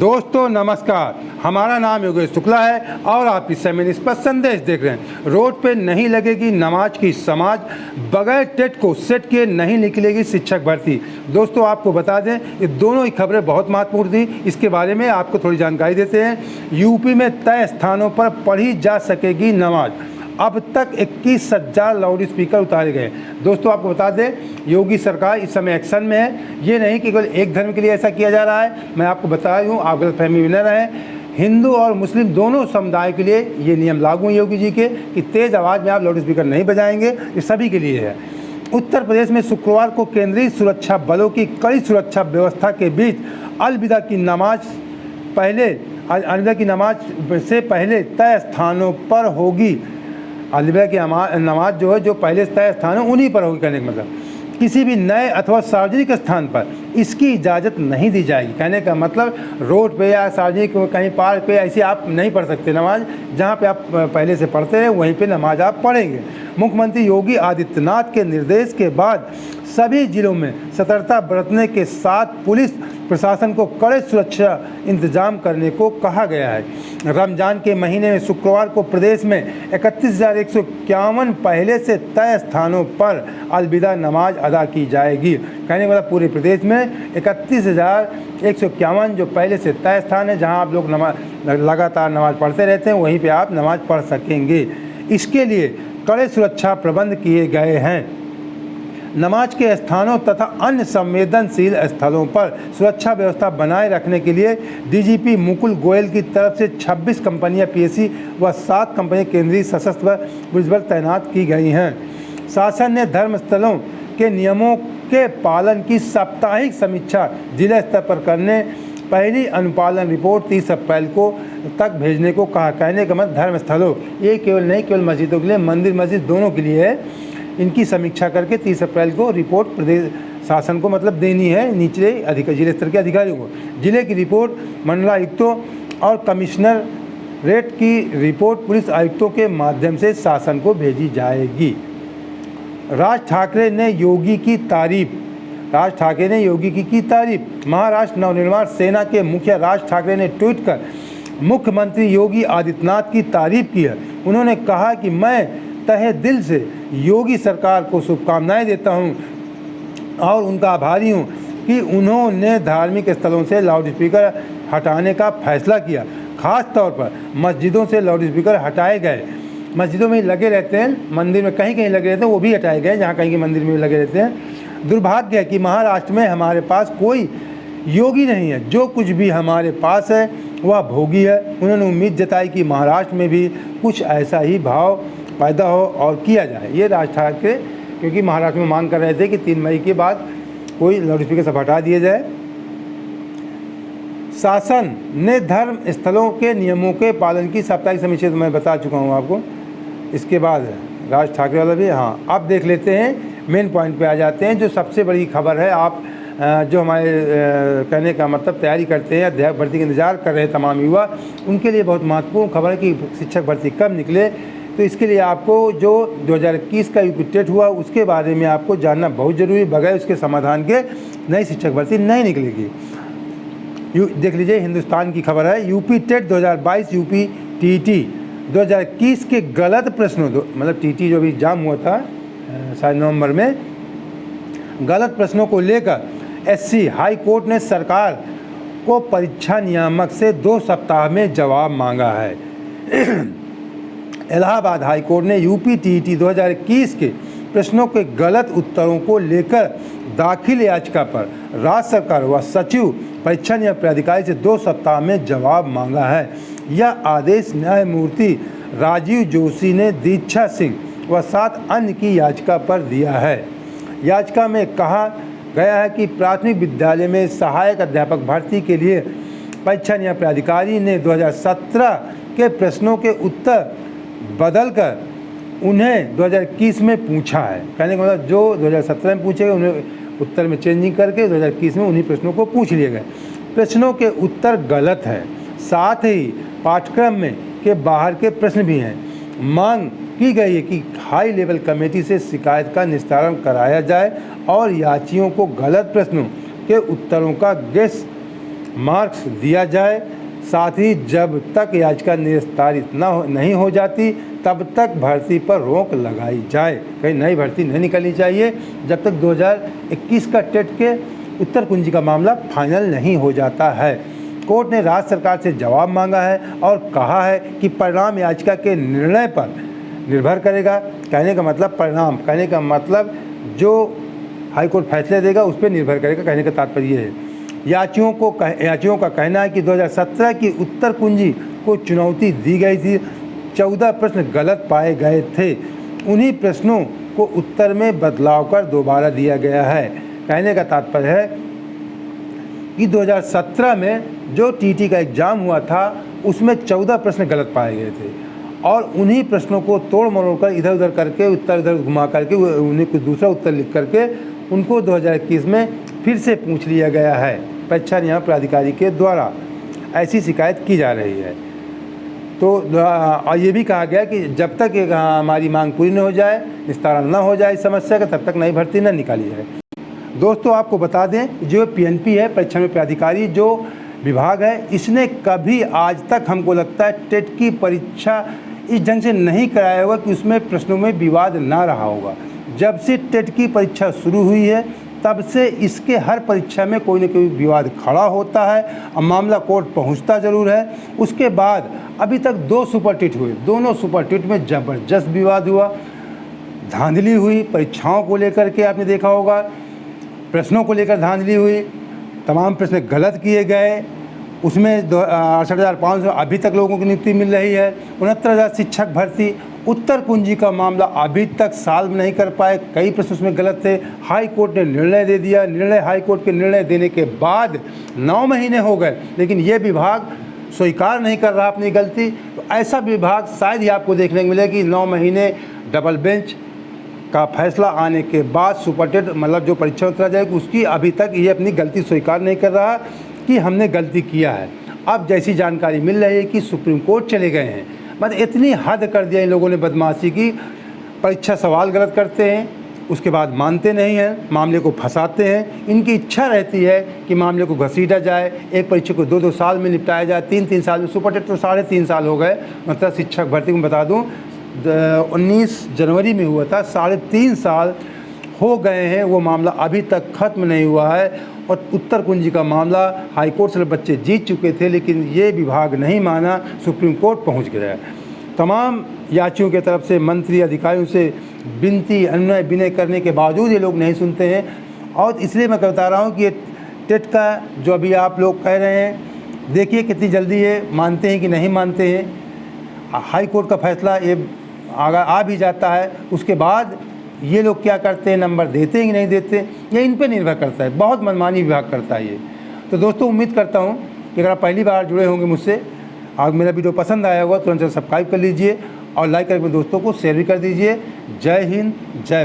दोस्तों नमस्कार, हमारा नाम योगेश शुक्ला है और आप इस समय इस पर संदेश देख रहे हैं। रोड पे नहीं लगेगी नमाज की समाज, बगैर टेट को सेट किए नहीं निकलेगी शिक्षक भर्ती। दोस्तों आपको बता दें ये दोनों ही खबरें बहुत महत्वपूर्ण थी, इसके बारे में आपको थोड़ी जानकारी देते हैं। यूपी में तय स्थानों पर पढ़ी जा सकेगी नमाज, अब तक 21,000 लाउड स्पीकर उतारे गए। दोस्तों आपको बता दें योगी सरकार इस समय एक्शन में है। ये नहीं कि केवल एक धर्म के लिए ऐसा किया जा रहा है, मैं आपको बता रही हूँ, आप गलतफहमी में न रहें। हिंदू और मुस्लिम दोनों समुदाय के लिए ये नियम लागू हैं योगी जी के कि तेज़ आवाज़ में आप लाउड स्पीकर नहीं बजाएंगे, ये सभी के लिए है। उत्तर प्रदेश में शुक्रवार को केंद्रीय सुरक्षा बलों की कड़ी सुरक्षा व्यवस्था के बीच अलविदा की नमाज से पहले तय स्थानों पर होगी। अलविदा की नमाज जो है जो पहले तय स्थान है उन्हीं पर होगी। कहने का मतलब किसी भी नए अथवा सार्वजनिक स्थान पर इसकी इजाज़त नहीं दी जाएगी। कहने का मतलब रोड पे या सार्वजनिक कहीं पार्क पे ऐसे आप नहीं पढ़ सकते नमाज, जहाँ पे आप पहले से पढ़ते हैं वहीं पे नमाज आप पढ़ेंगे। मुख्यमंत्री योगी आदित्यनाथ के निर्देश के बाद सभी जिलों में सतर्कता बरतने के साथ पुलिस प्रशासन को कड़े सुरक्षा इंतजाम करने को कहा गया है। रमजान के महीने में शुक्रवार को प्रदेश में 31,151 पहले से तय स्थानों पर अलविदा नमाज अदा की जाएगी। कहने का मतलब पूरे प्रदेश में 31,151 जो पहले से तय स्थान है जहां आप लोग लगातार नमाज पढ़ते रहते हैं, वहीं पे आप नमाज पढ़ सकेंगे। इसके लिए कड़े सुरक्षा प्रबंध किए गए हैं। नमाज के स्थानों तथा अन्य संवेदनशील स्थलों पर सुरक्षा व्यवस्था बनाए रखने के लिए डीजीपी मुकुल गोयल की तरफ से 26 कंपनियां पीएसी व 7 कंपनियां केंद्रीय सशस्त्र पुलिस बल तैनात की गई हैं। शासन ने धर्मस्थलों के नियमों के पालन की साप्ताहिक समीक्षा जिला स्तर पर करने पहली अनुपालन रिपोर्ट 30 अप्रैल को तक भेजने को कहा। कहने का मतलब धर्मस्थलों ये केवल मस्जिदों के लिए, मंदिर मस्जिद दोनों के लिए है। इनकी समीक्षा करके 30 अप्रैल को रिपोर्ट प्रदेश शासन को मतलब देनी है, निचले जिले स्तर के अधिकारियों को। जिले की रिपोर्ट मंडलायुक्तों और कमिश्नरेट की रिपोर्ट पुलिस आयुक्तों के माध्यम से शासन को भेजी जाएगी। राज ठाकरे ने योगी की तारीफ। महाराष्ट्र नवनिर्माण सेना के मुखिया राज ठाकरे ने ट्वीट कर मुख्यमंत्री योगी आदित्यनाथ की तारीफ की है। उन्होंने कहा कि मैं तहे दिल से योगी सरकार को शुभकामनाएं देता हूं और उनका आभारी हूं कि उन्होंने धार्मिक स्थलों से लाउड स्पीकर हटाने का फैसला किया। खास तौर पर मस्जिदों से लाउड स्पीकर हटाए गए। मस्जिदों में लगे रहते हैं, मंदिर में कहीं लगे रहते हैं, वो भी हटाए गए जहाँ कहीं मंदिर में लगे रहते हैं। दुर्भाग्य है कि महाराष्ट्र में हमारे पास कोई योगी नहीं है। जो कुछ भी हमारे पास है वह भोगी है। उन्होंने उम्मीद जताई कि महाराष्ट्र में भी कुछ ऐसा ही भाव पैदा हो और किया जाए। ये राज ठाकरे क्योंकि महाराष्ट्र में मांग कर रहे थे कि 3 मई के बाद कोई लाउड स्पीकर सब हटा दिए जाए। शासन ने धर्म स्थलों के नियमों के पालन की साप्ताहिक समीक्षा तो मैं बता चुका हूँ आपको। इसके बाद राज ठाकरे वाला भी, हाँ अब देख लेते हैं मेन पॉइंट पे आ जाते हैं। जो सबसे बड़ी खबर है, आप जो हमारे कहने का मतलब तैयारी करते हैं, अध्यापक भर्ती का इंतजार कर रहे हैं तमाम युवा, उनके लिए बहुत महत्वपूर्ण खबर है कि शिक्षक भर्ती कब निकले। तो इसके लिए आपको जो 2021 का यूपी टेट हुआ उसके बारे में आपको जानना बहुत ज़रूरी, बगैर उसके समाधान के नई शिक्षक भर्ती नहीं निकलेगी। देख लीजिए हिंदुस्तान की खबर है, यूपी टेट 2022 यूपी टीटी 2021 के गलत प्रश्नों मतलब टीटी जो भी एग्जाम हुआ था शायद नवंबर में, गलत प्रश्नों को लेकर एससी हाई कोर्ट ने सरकार को परीक्षा नियामक से 2 सप्ताह में जवाब मांगा है। इलाहाबाद हाई कोर्ट ने यूपी टीईटी 2021 के प्रश्नों के गलत उत्तरों को लेकर दाखिल याचिका पर राज्य सरकार व सचिव परीक्षा नियामक प्राधिकारी से 2 सप्ताह में जवाब मांगा है। यह आदेश न्यायमूर्ति राजीव जोशी ने दीक्षा सिंह व 7 अन्य की याचिका पर दिया है। याचिका में कहा गया है कि प्राथमिक विद्यालय में सहायक अध्यापक भर्ती के लिए परीक्षा नियामक प्राधिकारी ने 2017 के प्रश्नों के उत्तर बदलकर उन्हें 2021 में पूछा है। कहने का मतलब जो 2017 में पूछे गए उन्हें उत्तर में चेंजिंग करके 2021 में उन्हीं प्रश्नों को पूछ लिए गए। प्रश्नों के उत्तर गलत है, साथ ही पाठ्यक्रम में के बाहर के प्रश्न भी हैं। मांग की गई है कि हाई लेवल कमेटी से शिकायत का निस्तारण कराया जाए और याचियों को गलत प्रश्नों के उत्तरों का मार्क्स दिया जाए। साथ ही जब तक याचिका निस्तारित नहीं हो जाती तब तक भर्ती पर रोक लगाई जाए। कहीं नई भर्ती नहीं निकलनी चाहिए जब तक 2021 का टेट के उत्तर कुंजी का मामला फाइनल नहीं हो जाता है। कोर्ट ने राज्य सरकार से जवाब मांगा है और कहा है कि परिणाम याचिका के निर्णय पर निर्भर करेगा। कहने का मतलब परिणाम, कहने का मतलब जो हाईकोर्ट फैसले देगा उस पर निर्भर करेगा, कहने का तात्पर्य है। याचियों का कहना है कि 2017 की उत्तर कुंजी को चुनौती दी गई थी। 14 प्रश्न गलत पाए गए थे। उन्हीं प्रश्नों को उत्तर में बदलाव कर दोबारा दिया गया है। कहने का तात्पर्य है कि 2017 में जो टीटी का एग्ज़ाम हुआ था उसमें 14 प्रश्न गलत पाए गए थे और उन्हीं प्रश्नों को तोड़ मरोड़ कर इधर उधर करके उत्तर इधर घुमा करके उन्हें कुछ दूसरा उत्तर लिख करके उनको 2021 में फिर से पूछ लिया गया है परीक्षा नियामक प्राधिकारी के द्वारा। ऐसी शिकायत की जा रही है। तो और ये भी कहा गया कि जब तक हमारी मांग पूरी न हो जाए, निस्तारण न हो जाए इस समस्या का, तब तक नई भर्ती न निकाली जाए। दोस्तों आपको बता दें, जो पीएनपी है परीक्षा नियामक प्राधिकारी जो विभाग है, इसने कभी आज तक हमको लगता है टेट की परीक्षा इस ढंग से नहीं कराया होगा कि उसमें प्रश्नों में विवाद ना रहा होगा। जब से टेट की परीक्षा शुरू हुई है तब से इसके हर परीक्षा में कोई न कोई विवाद खड़ा होता है और मामला कोर्ट पहुंचता ज़रूर है। उसके बाद अभी तक 2 सुपर टेट हुए, दोनों सुपर टेट में ज़बरदस्त विवाद हुआ, धांधली हुई परीक्षाओं को लेकर के, आपने देखा होगा प्रश्नों को लेकर धांधली हुई, तमाम प्रश्न गलत किए गए। उसमें 68,500 अभी तक लोगों की नियुक्ति मिल रही है। 69,000 शिक्षक भर्ती, उत्तर कुंजी का मामला अभी तक सॉल्व नहीं कर पाए, कई प्रश्न उसमें गलत थे। हाई कोर्ट ने निर्णय दे दिया। हाई कोर्ट के निर्णय देने के बाद 9 महीने हो गए, लेकिन ये विभाग स्वीकार नहीं कर रहा अपनी गलती। तो ऐसा विभाग शायद ही आपको देखने को मिलेगा कि 9 महीने डबल बेंच का फैसला आने के बाद सुपर टेट मतलब जो परीक्षा उतरा जाएगी उसकी अभी तक ये अपनी गलती स्वीकार नहीं कर रहा कि हमने गलती किया है। अब जैसी जानकारी मिल रही है कि सुप्रीम कोर्ट चले गए हैं, मतलब इतनी हद कर दिया इन लोगों ने बदमाशी की। परीक्षा सवाल गलत करते हैं, उसके बाद मानते नहीं हैं, मामले को फंसाते हैं। इनकी इच्छा रहती है कि मामले को घसीटा जाए, एक परीक्षा को 2-2 साल में निपटाया जाए, 3-3 साल में। सुपर टेट तो 3.5 साल हो गए। मतलब शिक्षक भर्ती को बता दूँ 19 जनवरी में हुआ था, 3.5 साल हो गए हैं, वो मामला अभी तक ख़त्म नहीं हुआ है। और उत्तर कुंजी का मामला हाईकोर्ट से बच्चे जीत चुके थे, लेकिन ये विभाग नहीं माना, सुप्रीम कोर्ट पहुंच गया। तमाम याचियों के तरफ से मंत्री अधिकारियों से विनती अनुनय विनय करने के बावजूद ये लोग नहीं सुनते हैं। और इसलिए मैं बता रहा हूँ कि ये टेट का जो अभी आप लोग कह रहे हैं, देखिए कितनी जल्दी ये मानते हैं कि नहीं मानते हैं। हाई कोर्ट का फैसला ये अगर आ भी जाता है, उसके बाद ये लोग क्या करते हैं, नंबर देते हैं कि नहीं देते, ये इन पे निर्भर करता है। बहुत मनमानी विभाग करता है ये। तो दोस्तों उम्मीद करता हूँ कि अगर आप पहली बार जुड़े होंगे मुझसे, और मेरा वीडियो पसंद आया होगा, तुरंत सब्सक्राइब कर लीजिए और लाइक करके दोस्तों को शेयर भी कर दीजिए। जय हिंद, जय